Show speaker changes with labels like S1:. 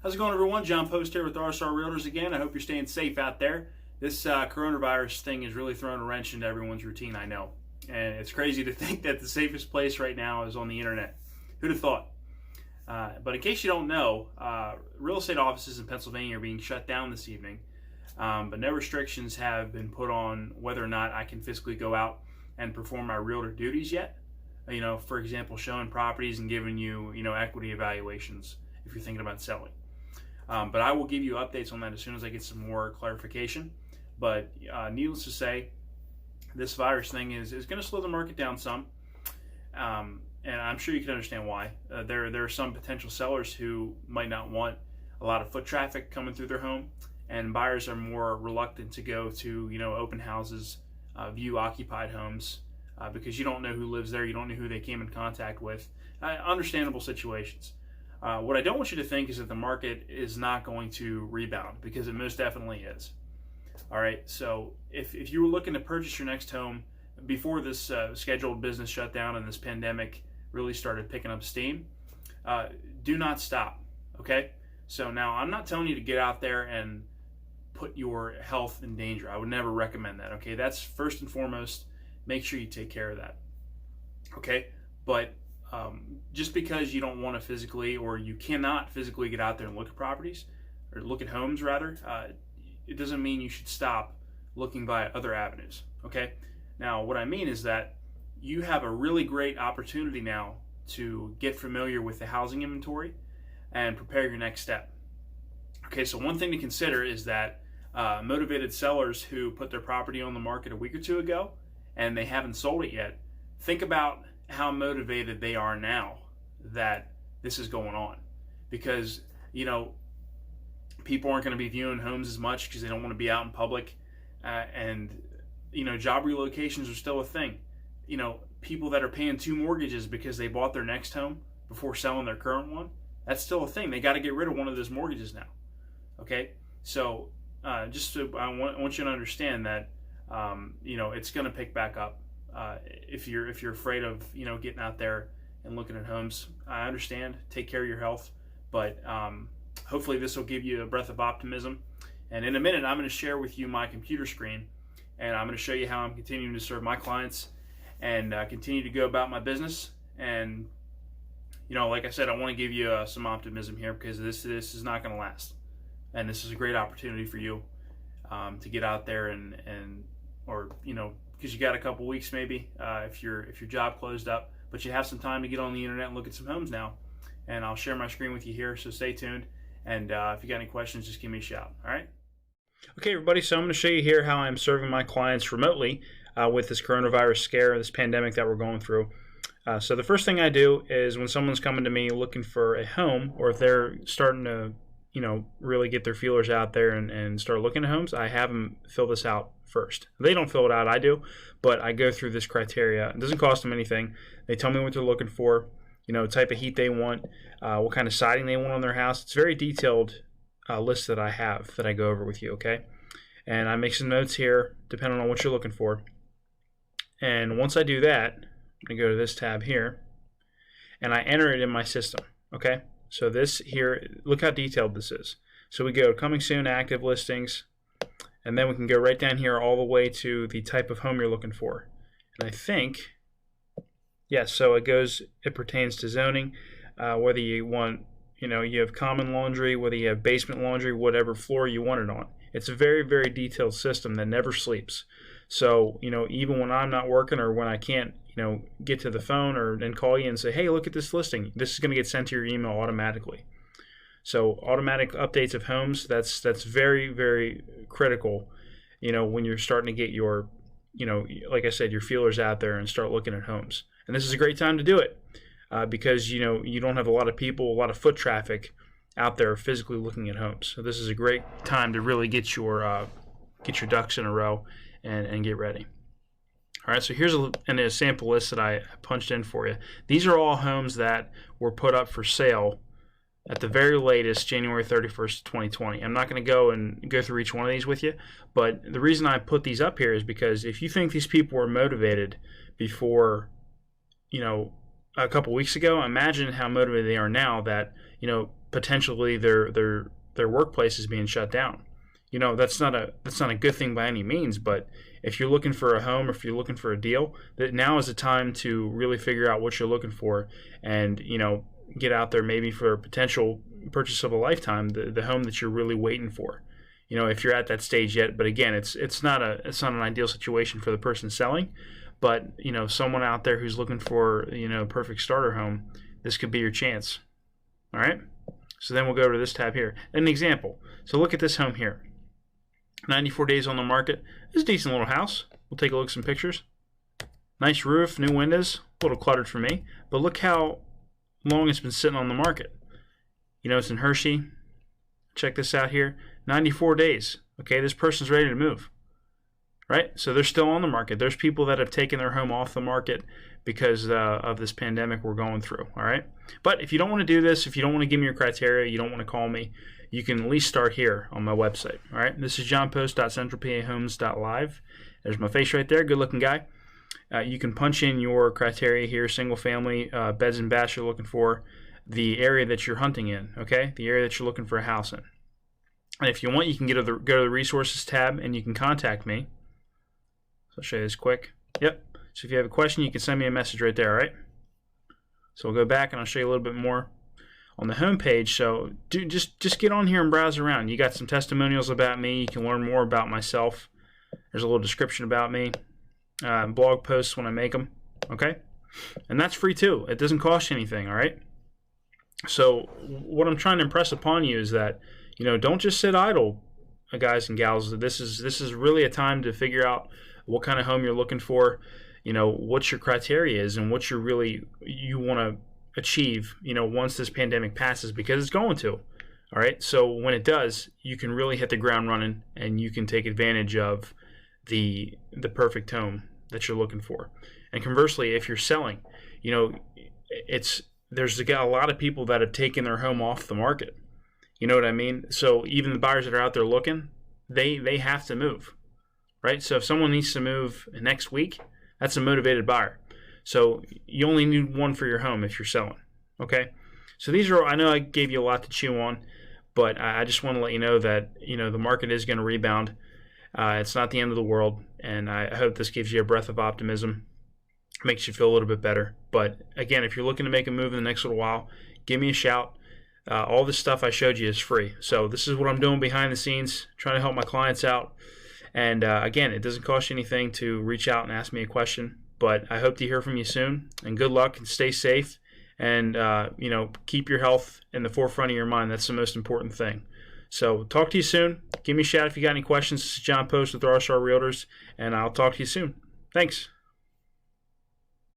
S1: How's it going, everyone? John Post here with RSR Realtors again. I hope you're staying safe out there. This coronavirus thing is really throwing a wrench into everyone's routine, I know. And it's crazy to think that the safest place right now is on the internet. Who'd have thought? But in case you don't know, real estate offices in Pennsylvania are being shut down this evening. But no restrictions have been put on whether or not I can physically go out and perform my realtor duties yet. You know, for example, showing properties and giving you, equity evaluations if you're thinking about selling. But I will give you updates on that as soon as I get some more clarification. But needless to say, this virus thing is going to slow the market down some. And I'm sure you can understand why. There are some potential sellers who might not want a lot of foot traffic coming through their home, and buyers are more reluctant to go to open houses, view occupied homes, because you don't know who lives there, you don't know who they came in contact with. Understandable situations. What I don't want you to think is that the market is not going to rebound, because it most definitely is. All right, so if you were looking to purchase your next home before this scheduled business shutdown and this pandemic really started picking up steam, do not stop, okay? So now I'm not telling you to get out there and put your health in danger. I would never recommend that, okay? That's first and foremost. Make sure you take care of that, okay? But just because you don't want to physically, or you cannot physically get out there and look at properties, or look at homes rather, it doesn't mean you should stop looking via other avenues, okay? Now, what I mean is that you have a really great opportunity now to get familiar with the housing inventory and prepare your next step. Okay, so one thing to consider is that motivated sellers who put their property on the market a week or two ago and they haven't sold it yet, think about how motivated they are now that this is going on. Because, people aren't going to be viewing homes as much because they don't want to be out in public. And job relocations are still a thing. People that are paying 2 mortgages because they bought their next home before selling their current one, that's still a thing. They got to get rid of one of those mortgages now. Okay? So I want you to understand that, it's going to pick back up. If you're afraid of getting out there and looking at homes, I understand. Take care of your health, but hopefully this will give you a breath of optimism. And in a minute, I'm going to share with you my computer screen, and I'm going to show you how I'm continuing to serve my clients and continue to go about my business. And like I said, I want to give you some optimism here, because this is not going to last, and this is a great opportunity for you to get out there and because you got a couple weeks maybe if your job closed up, but you have some time to get on the internet and look at some homes now. And I'll share my screen with you here, so stay tuned. And if you got any questions, just give me a shout. All right. Okay, everybody. So I'm going to show you here how I'm serving my clients remotely with this coronavirus scare, this pandemic that we're going through. So the first thing I do is when someone's coming to me looking for a home, or if they're starting to really get their feelers out there and start looking at homes, I have them fill this out first. They don't fill it out, I do, but I go through this criteria. It doesn't cost them anything. They tell me what they're looking for, type of heat they want, what kind of siding they want on their house. It's a very detailed list that I have that I go over with you, okay? And I make some notes here depending on what you're looking for. And once I do that, I'm going to go to this tab here, and I enter it in my system, okay? So this here, look how detailed this is. So we go coming soon, active listings, and then we can go right down here all the way to the type of home you're looking for. And I think, yes, so it pertains to zoning, whether you want, you have common laundry, whether you have basement laundry, whatever floor you want it on. It's a very, very detailed system that never sleeps. So, even when I'm not working, or when I can't, get to the phone and call you and say, hey, look at this listing, this is going to get sent to your email automatically. So automatic updates of homes, that's very, very critical, when you're starting to get your, like I said, your feelers out there and start looking at homes. And this is a great time to do it because, you don't have a lot of people, a lot of foot traffic out there physically looking at homes. So this is a great time to really get your ducks in a row and get ready. All right, so here's a sample list that I punched in for you. These are all homes that were put up for sale at the very latest, January 31st, 2020. I'm not going to go through each one of these with you, but the reason I put these up here is because if you think these people were motivated before, a couple weeks ago, imagine how motivated they are now that, potentially their workplace is being shut down. That's not a good thing by any means, but if you're looking for a home, or if you're looking for a deal, that now is the time to really figure out what you're looking for, and get out there maybe for a potential purchase of a lifetime, the home that you're really waiting for. If you're at that stage yet. But again, it's not an ideal situation for the person selling, but someone out there who's looking for perfect starter home, this could be your chance. All right. So then we'll go to this tab here. An example. So look at this home here. 94 days on the market. It's a decent little house. We'll take a look at some pictures. Nice roof, new windows. A little cluttered for me, but look how long it's been sitting on the market. It's in Hershey. Check this out here. 94 days. Okay, this person's ready to move. Right? So they're still on the market. There's people that have taken their home off the market because of this pandemic we're going through. All right? But if you don't want to do this, if you don't want to give me your criteria, you don't want to call me, you can at least start here on my website. All right? This is johnpost.centralpahomes.live. There's my face right there. Good looking guy. You can punch in your criteria here, single family, beds and baths you're looking for, the area that you're hunting in, okay? The area that you're looking for a house in. And if you want, you can go to the resources tab and you can contact me. So I'll show you this quick. Yep. So if you have a question, you can send me a message right there, all right? So we'll go back and I'll show you a little bit more on the home page. So just get on here and browse around. You got some testimonials about me. You can learn more about myself. There's a little description about me. Blog posts when I make them, okay? And that's free too. It doesn't cost you anything, all right? So what I'm trying to impress upon you is that, don't just sit idle, guys and gals. This is really a time to figure out what kind of home you're looking for, what your criteria is, and what you want to achieve, once this pandemic passes, because it's going to. All right? So when it does, you can really hit the ground running, and you can take advantage of the perfect home that you're looking for. And conversely, if you're selling, there's a lot of people that have taken their home off the market. You know what I mean? So even the buyers that are out there looking, they have to move, right? So if someone needs to move next week, that's a motivated buyer. So you only need one for your home if you're selling, okay? So I know I gave you a lot to chew on, but I just want to let you know that, the market is going to rebound. It's not the end of the world, and I hope this gives you a breath of optimism, makes you feel a little bit better. But again, if you're looking to make a move in the next little while, give me a shout. All this stuff I showed you is free. So this is what I'm doing behind the scenes, trying to help my clients out. And again, it doesn't cost you anything to reach out and ask me a question. But I hope to hear from you soon. And good luck, and stay safe. And keep your health in the forefront of your mind. That's the most important thing. So talk to you soon. Give me a shout if you got any questions. This is John Post with R-Star Realtors, and I'll talk to you soon. Thanks.